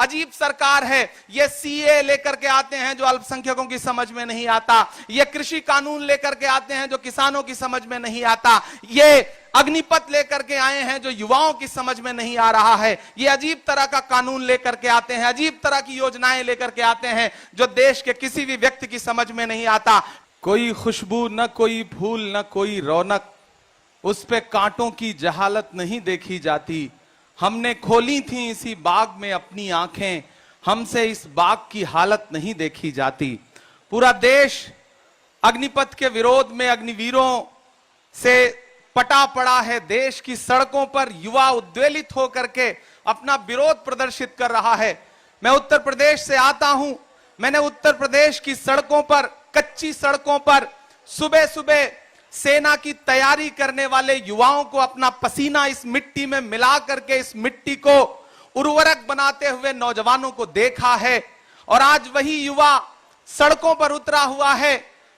अजीब सरकार है। ये सीए लेकर के आते हैं जो अल्पसंख्यकों की समझ में नहीं आता, ये कृषि कानून लेकर के आते हैं जो किसानों की समझ में नहीं आता, ये अग्निपथ लेकर के आए हैं जो युवाओं की समझ में नहीं आ रहा है, ये अजीब तरह का कानून लेकर के आते हैं, अजीब तरह की योजनाएं लेकर के आते हैं जो देश के किसी भी व्यक्ति की समझ में नहीं आता। कोई खुशबू न कोई फूल न कोई रौनक, उस पे कांटों की जहालत नहीं देखी जाती। हमने खोली थी इसी बाग में अपनी आंखें, हमसे इस बाग की हालत नहीं देखी जाती। पूरा देश अग्निपथ के विरोध में अग्निवीरों से पटा पड़ा है। देश की सड़कों पर युवा उद्वेलित होकर के अपना विरोध प्रदर्शित कर रहा है। मैं उत्तर प्रदेश से आता हूं, मैंने उत्तर प्रदेश की सड़कों पर, कच्ची सड़कों पर सुबह सुबह सेना की तैयारी करने वाले युवाओं को अपना पसीना इस मिट्टी में मिला करके इस मिट्टी को उर्वरक बनाते हुए नौजवानों को देखा है। और आज वही युवा सड़कों पर उतरा हुआ है।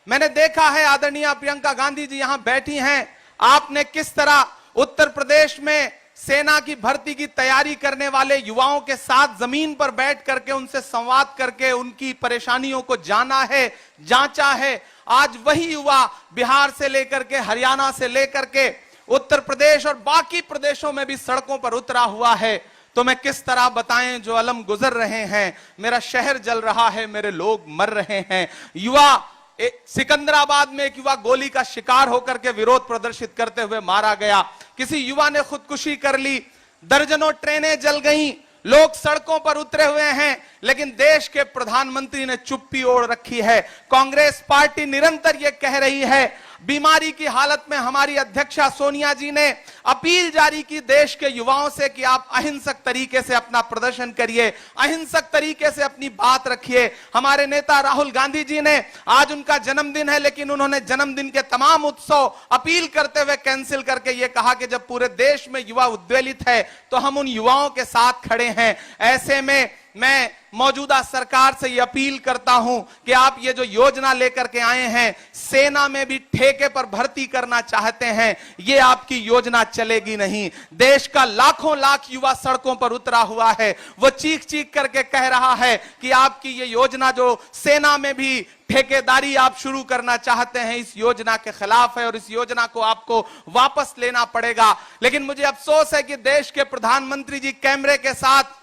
मैंने देखा है, आदरणीय प्रियंका गांधी जी यहां बैठी हैं, आपने किस तरह उत्तर प्रदेश में सेना की भर्ती की तैयारी करने वाले युवाओं के साथ जमीन पर बैठ करके उनसे संवाद करके उनकी परेशानियों को जाना है, जांचा है। आज वही युवा बिहार से लेकर के, हरियाणा से लेकर के उत्तर प्रदेश और बाकी प्रदेशों में भी सड़कों पर उतरा हुआ है। तो मैं किस तरह बताएं जो अलम गुजर रहे हैं, मेरा शहर जल रहा है, मेरे लोग मर रहे हैं। युवा सिकंदराबाद में एक युवा गोली का शिकार होकर के विरोध प्रदर्शित करते हुए मारा गया। किसी युवा ने खुदकुशी कर ली। दर्जनों ट्रेनें जल गईं, लोग सड़कों पर उतरे हुए हैं, लेकिन देश के प्रधानमंत्री ने चुप्पी ओढ़ रखी है। कांग्रेस पार्टी निरंतर यह कह रही है। बीमारी की हालत में हमारी अध्यक्षा सोनिया जी ने अपील जारी की देश के युवाओं से कि आप अहिंसक तरीके से अपना प्रदर्शन करिए, अहिंसक तरीके से अपनी बात रखिए। हमारे नेता राहुल गांधी जी ने, आज उनका जन्मदिन है, लेकिन उन्होंने जन्मदिन के तमाम उत्सव अपील करते हुए कैंसिल करके ये कहा कि जब पूरे देश में युवा उद्वेलित है तो हम उन युवाओं के साथ खड़े हैं। ऐसे में मैं मौजूदा सरकार से यह अपील करता हूं कि आप ये जो योजना लेकर के आए हैं, सेना में भी ठेके पर भर्ती करना चाहते हैं, ये आपकी योजना चलेगी नहीं। देश का लाखों लाख युवा सड़कों पर उतरा हुआ है, वो चीख चीख करके कह रहा है कि आपकी ये योजना जो सेना में भी ठेकेदारी आप शुरू करना चाहते हैं, इस योजना के खिलाफ है और इस योजना को आपको वापस लेना पड़ेगा। लेकिन मुझे अफसोस है कि देश के प्रधानमंत्री जी कैमरे के साथ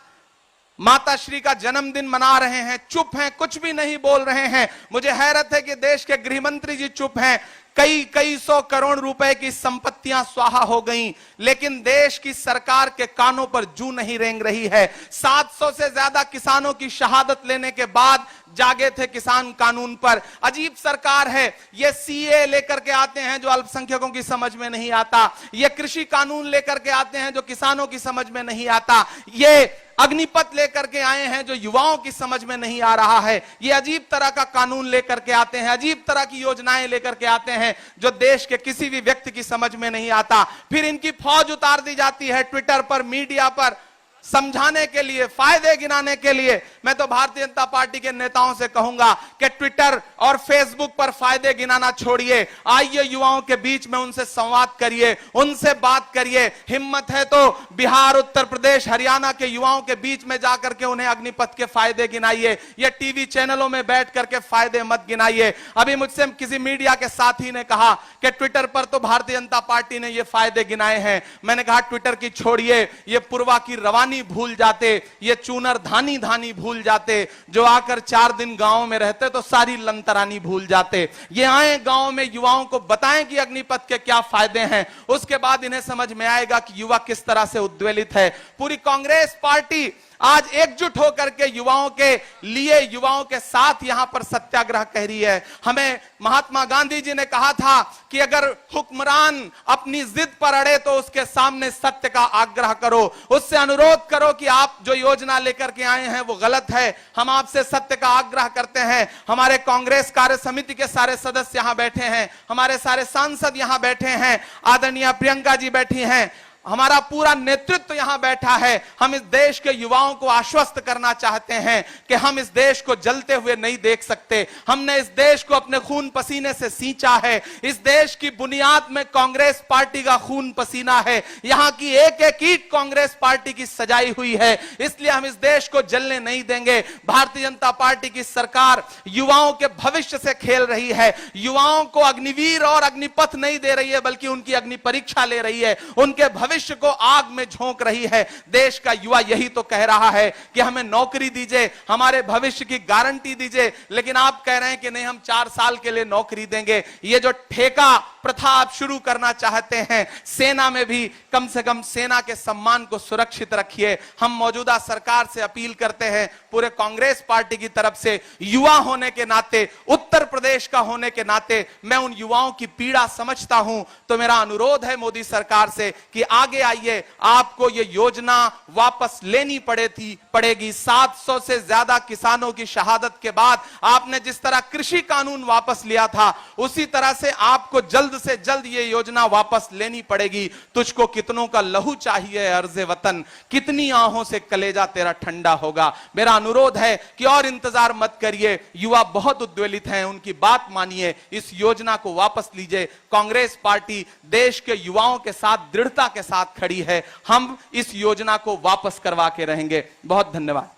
माताश्री का जन्मदिन मना रहे हैं, चुप हैं, कुछ भी नहीं बोल रहे हैं। मुझे हैरत है कि देश के गृह मंत्री जी चुप हैं। कई सौ करोड़ रुपए की संपत्तियां स्वाहा हो गईं, लेकिन देश की सरकार के कानों पर जूं नहीं रेंग रही है। 700 से ज्यादा किसानों की शहादत लेने के बाद जागे थे किसान कानून पर। अजीब सरकार है। ये सीए लेकर के आते हैं जो अल्पसंख्यकों की समझ में नहीं आता, ये कृषि कानून लेकर के आते हैं जो किसानों की समझ में नहीं आता, ये अग्निपथ लेकर के आए हैं जो युवाओं की समझ में नहीं आ रहा है, ये अजीब तरह का कानून लेकर के आते हैं, अजीब तरह की योजनाएं लेकर के आते हैं जो देश के किसी भी व्यक्ति की समझ में नहीं आता। फिर इनकी फौज उतार दी जाती है ट्विटर पर, मीडिया पर, समझाने के लिए, फायदे गिनाने के लिए। मैं तो भारतीय जनता पार्टी के नेताओं से कहूंगा कि ट्विटर और फेसबुक पर फायदे गिनाना छोड़िए, आइए युवाओं के बीच में उनसे संवाद करिए, उनसे बात करिए। हिम्मत है तो बिहार, उत्तर प्रदेश, हरियाणा के युवाओं के बीच में जाकर के उन्हें अग्निपथ के फायदे गिनाइए। ये टीवी चैनलों में बैठ करके फायदे मत गिनाइए। अभी मुझसे किसी मीडिया के साथी ने कहा कि ट्विटर पर तो भारतीय जनता पार्टी ने ये फायदे गिनाए हैं। मैंने कहा ट्विटर की छोड़िए, ये पूर्वा की रवानी भूल जाते, ये चूनर धानी धानी भूल जाते, जो आकर 4 दिन गांव में रहते तो सारी लंतरानी भूल जाते। ये आए गांव में, युवाओं को बताएं कि अग्निपथ के क्या फायदे हैं, उसके बाद इन्हें समझ में आएगा कि युवा किस तरह से उद्वेलित है। पूरी कांग्रेस पार्टी आज एकजुट होकर के युवाओं के लिए, युवाओं के साथ यहां पर सत्याग्रह कह रही है। हमें महात्मा गांधी जी ने कहा था कि अगर हुक्मरान अपनी जिद पर अड़े तो उसके सामने सत्य का आग्रह करो, उससे अनुरोध करो कि आप जो योजना लेकर के आए हैं वो गलत है। हम आपसे सत्य का आग्रह करते हैं। हमारे कांग्रेस कार्य समिति के सारे सदस्य यहां बैठे हैं, हमारे सारे सांसद यहां बैठे हैं, आदरणीय प्रियंका जी बैठी हैं, हमारा पूरा नेतृत्व यहां बैठा है, हम इस देश के युवाओं को आश्वस्त करना चाहते हैं कि हम इस देश को जलते हुए नहीं देख सकते। हमने इस देश को अपने खून पसीने से सींचा है। इस देश की बुनियाद में कांग्रेस पार्टी का खून पसीना है। यहां की एक एक ईंट कांग्रेस पार्टी की सजाई हुई है। इसलिए हम इस देश को जलने नहीं देंगे। भारतीय जनता पार्टी की सरकार युवाओं के भविष्य से खेल रही है। युवाओं को अग्निवीर और अग्निपथ नहीं दे रही है, बल्कि उनकी अग्नि परीक्षा ले रही है। उनके भविष्य को आग में झोंक रही है। देश का युवा यही तो कह रहा है कि हमें नौकरी दीजिए, हमारे भविष्य की गारंटी दीजिए। लेकिन आप कह रहे हैं कि नहीं, हम 4 साल के लिए नौकरी देंगे। ये जो ठेका प्रथा आप शुरू करना चाहते हैं, सेना में भी कम से कम सेना के सम्मान को सुरक्षित रखिए। हम मौजूदा सरकार से अपील करते हैं, पूरे कांग्रेस पार्टी की तरफ से, युवा होने के नाते, उत्तर प्रदेश का होने के नाते मैं उन युवाओं की पीड़ा समझता हूं। तो मेरा अनुरोध है मोदी सरकार से कि आगे आइए, आपको यह योजना वापस लेनी पड़ेगी। 700 से ज्यादा किसानों की शहादत के बाद आपने जिस तरह कृषि कानून वापस लिया था, उसी तरह से आपको जल्द से जल्द ये योजना वापस लेनी पड़ेगी। तुझको कितनों का लहू चाहिए अर्ज़े वतन, कितनी आहों से कलेजा तेरा ठंडा होगा। मेरा अनुरोध है कि और इंतजार मत करिए। युवा बहुत उद्वेलित हैं, उनकी बात मानिए, इस योजना को वापस लीजिए। कांग्रेस पार्टी देश के युवाओं के साथ दृढ़ता के साथ खड़ी है। हम इस योजना को वापस करवा के रहेंगे। बहुत धन्यवाद।